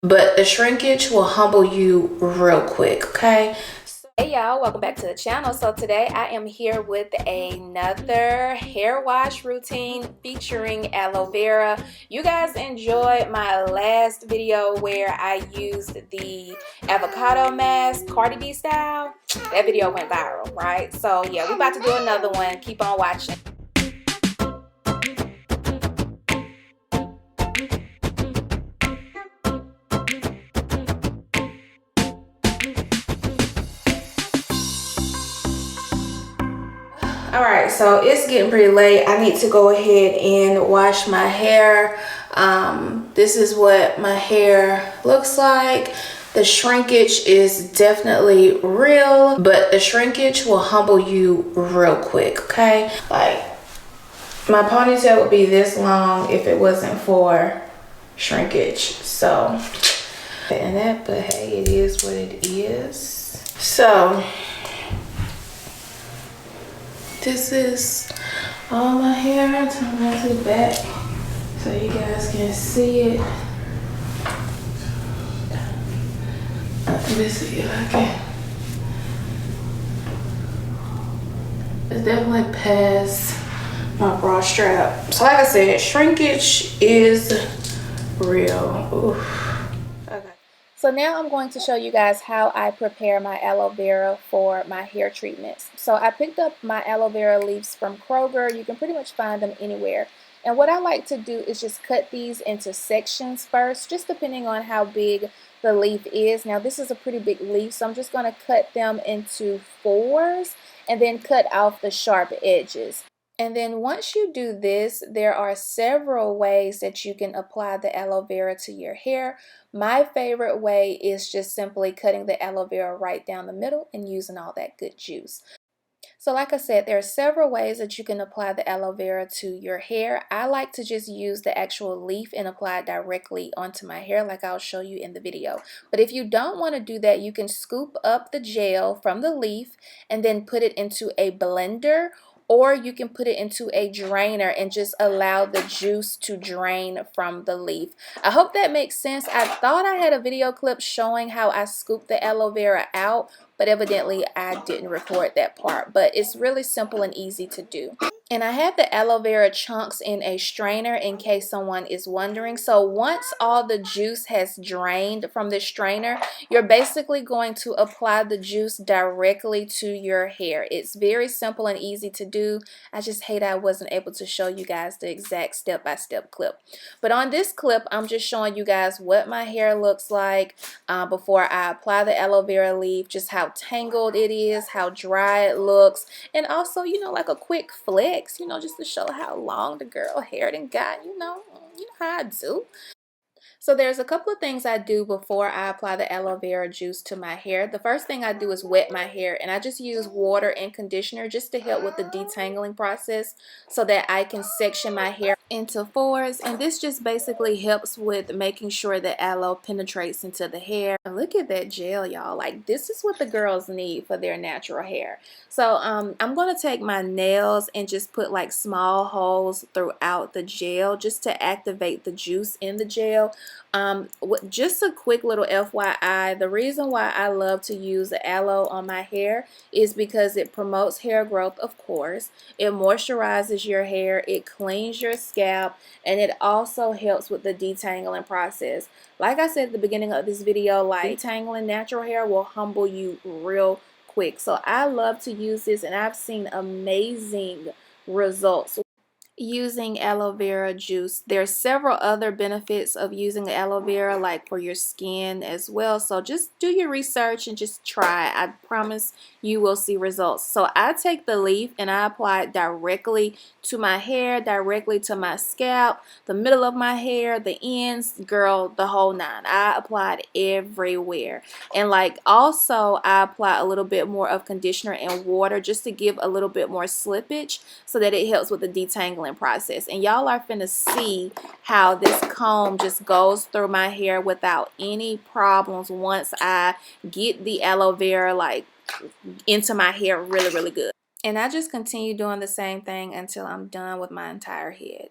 but the shrinkage will humble you real quick, okay? Hey y'all, welcome back to the channel. So today I am here with another hair wash routine featuring aloe vera. You guys enjoyed my last video where I used the avocado mask, Cardi B style. That video went viral, right? So yeah, we're about to do another one. Keep on watching. All right, so it's getting pretty late. I need to go ahead and wash my hair. This is what my hair looks like. The shrinkage is definitely real, but the shrinkage will humble you real quick, okay? Like, my ponytail would be this long if it wasn't for shrinkage. So, and that, but hey, it is what it is. So, this is all my hair. I'm turning to the back so you guys can see it. Let me see if I can. It's definitely past my bra strap. So like I said, shrinkage is real. Oof. Okay. So now I'm going to show you guys how I prepare my aloe vera for my hair treatments. So I picked up my aloe vera leaves from Kroger. You can pretty much find them anywhere. And what I like to do is just cut these into sections first, just depending on how big the leaf is. Now this is a pretty big leaf, so I'm just going to cut them into fours and then cut off the sharp edges. And then once you do this, there are several ways that you can apply the aloe vera to your hair. My favorite way is just simply cutting the aloe vera right down the middle and using all that good juice. So like I said, there are several ways that you can apply the aloe vera to your hair. I like to just use the actual leaf and apply it directly onto my hair like I'll show you in the video. But if you don't want to do that, you can scoop up the gel from the leaf and then put it into a blender, or you can put it into a drainer and just allow the juice to drain from the leaf. I hope that makes sense. I thought I had a video clip showing how I scoop the aloe vera out, but evidently I didn't record that part. But it's really simple and easy to do. And I have the aloe vera chunks in a strainer in case someone is wondering. So once all the juice has drained from the strainer, you're basically going to apply the juice directly to your hair. It's very simple and easy to do. I just hate I wasn't able to show you guys the exact step-by-step clip. But on this clip, I'm just showing you guys what my hair looks like before I apply the aloe vera leaf, just how tangled it is, how dry it looks, and also, you know, like a quick flex, you know, just to show how long the girl hair done got, you know how I do. So there's a couple of things I do before I apply the aloe vera juice to my hair. The first thing I do is wet my hair, and I just use water and conditioner just to help with the detangling process so that I can section my hair into fours. And this just basically helps with making sure the aloe penetrates into the hair. And look at that gel, y'all. Like, this is what the girls need for their natural hair. So I'm going to take my nails and just put like small holes throughout the gel just to activate the juice in the gel. Just a quick little FYI, the reason why I love to use aloe on my hair is because it promotes hair growth, of course. It moisturizes your hair, it cleans your scalp, and it also helps with the detangling process. Like I said at the beginning of this video, like, detangling natural hair will humble you real quick. So I love to use this, and I've seen amazing results using aloe vera juice. There's several other benefits of using aloe vera, like for your skin as well. So just do your research and just try. I promise you will see results. So I take the leaf and I apply it directly to my hair, directly to my scalp, the middle of my hair, the ends, girl, the whole nine. I apply it everywhere. And like also I apply a little bit more of conditioner and water just to give a little bit more slippage so that it helps with the detangling process. And y'all are finna see how this comb just goes through my hair without any problems once I get the aloe vera like into my hair really good. And I just continue doing the same thing until I'm done with my entire head.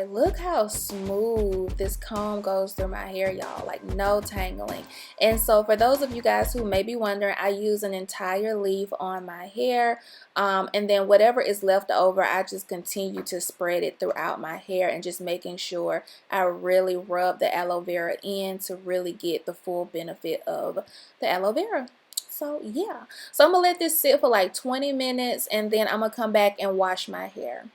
Like, look how smooth this comb goes through my hair, y'all. Like, no tangling. And so for those of you guys who may be wondering, I use an entire leaf on my hair, and then whatever is left over, I just continue to spread it throughout my hair, and just making sure I really rub the aloe vera in to really get the full benefit of the aloe vera. So yeah, so I'm gonna let this sit for like 20 minutes, and then I'm gonna come back and wash my hair.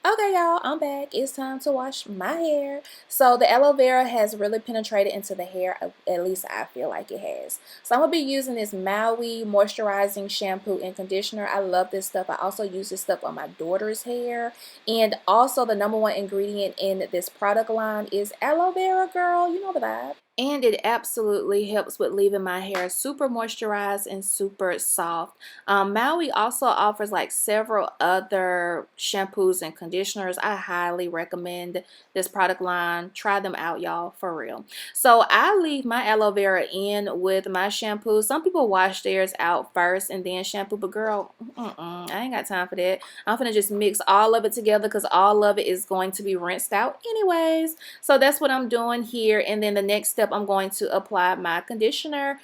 Okay, y'all, I'm back. It's time to wash my hair. So the aloe vera has really penetrated into the hair, at least I feel like it has. So I'm going to be using this Maui moisturizing shampoo and conditioner. I love this stuff. I also use this stuff on my daughter's hair. And also the #1 ingredient in this product line is aloe vera, girl. You know the vibe. And it absolutely helps with leaving my hair super moisturized and super soft. Maui also offers like several other shampoos and conditioners. I highly recommend this product line. Try them out, y'all, for real. So I leave my aloe vera in with my shampoo. Some people wash theirs out first and then shampoo, but girl, I ain't got time for that. I'm gonna just mix all of it together because all of it is going to be rinsed out anyways. So that's what I'm doing here. And then the next step, I'm going to apply my conditioner.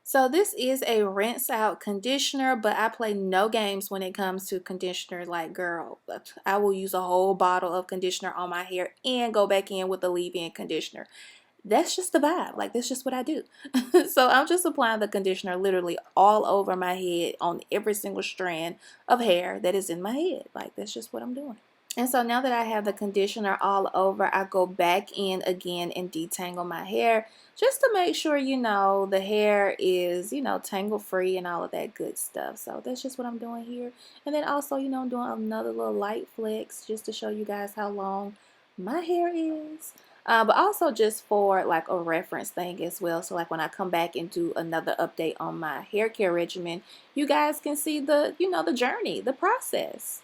So this is a rinse out conditioner, but I play no games when it comes to conditioner. Like, girl, I will use a whole bottle of conditioner on my hair and go back in with the leave-in conditioner. That's just the vibe. Like, that's just what I do. So I'm just applying the conditioner literally all over my head on every single strand of hair that is in my head. Like, that's just what I'm doing. And so now that I have the conditioner all over, I go back in again and detangle my hair just to make sure, you know, the hair is, you know, tangle free and all of that good stuff. So that's just what I'm doing here. And then also, you know, I'm doing another little light flex just to show you guys how long my hair is. But also just for like a reference thing as well. So like when I come back and do another update on my hair care regimen, you guys can see the, you know, the journey, the process.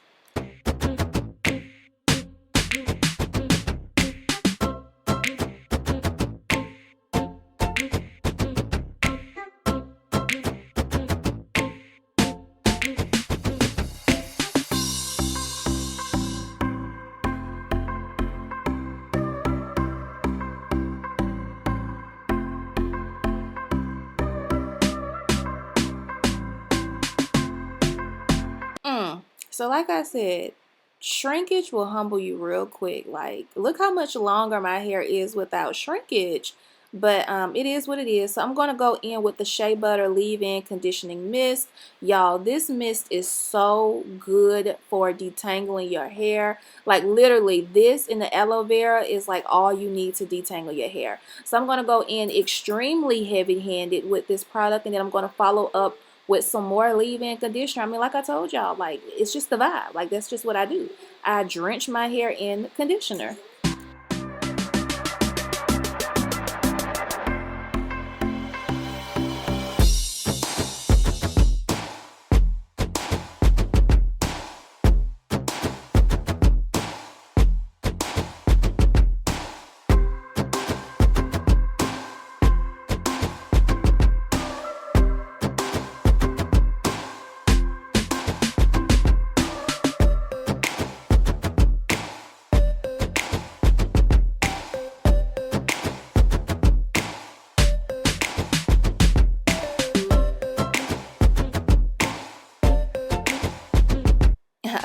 So like I said, shrinkage will humble you real quick. Like, look how much longer my hair is without shrinkage. But it is what it is. So I'm going to go in with the Shea Butter Leave-In Conditioning Mist. Y'all, this mist is so good for detangling your hair. Like, literally, this and the aloe vera is like all you need to detangle your hair. So I'm going to go in extremely heavy-handed with this product. And then I'm going to follow up with some more leave-in conditioner. I mean, like I told y'all, like, it's just the vibe. Like, that's just what I do. I drench my hair in conditioner.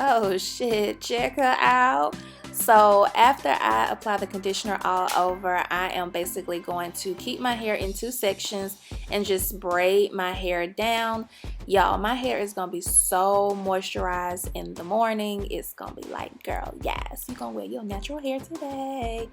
Oh shit, check her out. So after I apply the conditioner all over, I am basically going to keep my hair in 2 sections and just braid my hair down. Y'all, my hair is gonna be so moisturized in the morning. It's gonna be like, girl, yes, you're gonna wear your natural hair today.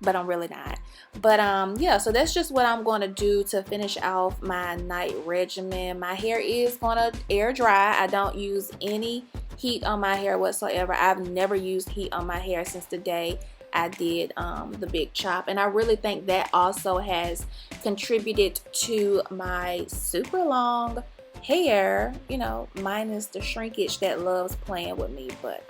But I'm really not. But yeah, so that's just what I'm going to do to finish off my night regimen. My hair is going to air dry. I don't use any heat on my hair whatsoever. I've never used heat on my hair since the day I did the big chop, and I really think that also has contributed to my super long hair, you know, minus the shrinkage that loves playing with me. But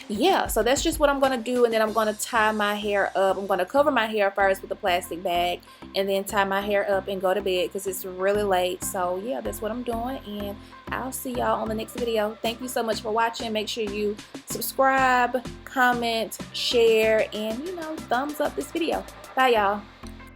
yeah, so that's just what I'm going to do. And then I'm going to tie my hair up. I'm going to cover my hair first with a plastic bag and then tie my hair up and go to bed because it's really late. So yeah, that's what I'm doing, and I'll see y'all on the next video. Thank you so much for watching. Make sure you subscribe, comment, share, and thumbs up this video. Bye y'all.